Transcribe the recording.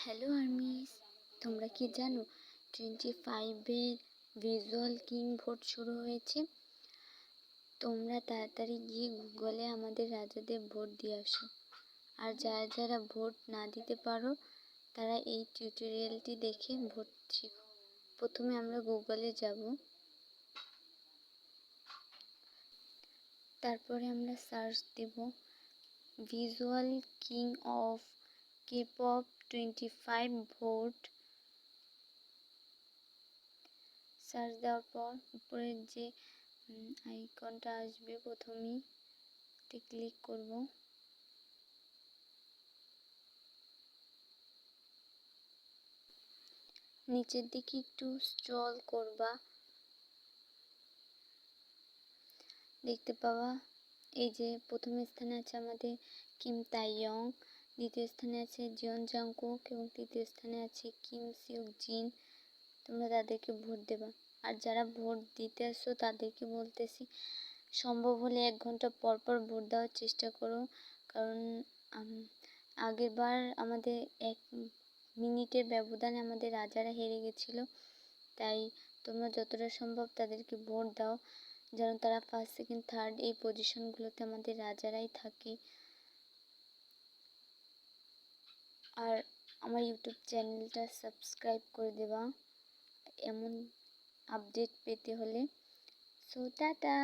Hello armies, তোমরা কি জানো 25-এর ভিজুয়াল কিং ভোট শুরু হয়েছে। তোমরা তাড়াতাড়ি গিয়ে গুগলে আমাদের রাজাদের ভোট দিয়ে আসো। আর যারা যারা ভোট না দিতে পারো তারা এই টিউটোরিয়ালটি দেখে ভোট শিখো। প্রথমে আমরা গুগলে যাব, তারপরে আমরা সার্চ দেব ভিজুয়াল কিং অফ K-pop 25 ভোট। সার্চ দেওয়ার পর উপরের যে আইকনটা আসবে প্রথমেই ক্লিক করব। নিচের দিকে একটু স্ক্রল করবা, দেখতে পাবা এই যে প্রথম স্থানে আছে আমাদের কিম তাইয়ং, দ্বিতীয় স্থানে আছে জিয়ন জাংকুক এবং তৃতীয় স্থানে আছে কিম সিওক জিন। তোমরা তাদেরকে ভোট দেবা। আর যারা ভোট দিতে আসো তাদেরকে বলতেছি সম্ভব হলে 1 ঘন্টা পর পর ভোট দেওয়ার চেষ্টা করো, কারণ আগেরবার আমাদের 1 মিনিটের ব্যবধানে আমাদের রাজারা হেরে গেছিল। তাই তোমরা যতটা সম্ভব তাদেরকে ভোট দাও যেন তারা ফার্স্ট, সেকেন্ড, থার্ড এই পজিশনগুলোতে আমাদের রাজারাই থাকে। আর আমার ইউটিউব চ্যানেলটা সাবস্ক্রাইব করে দেবা এমন আপডেট পেতে হলে। So tata.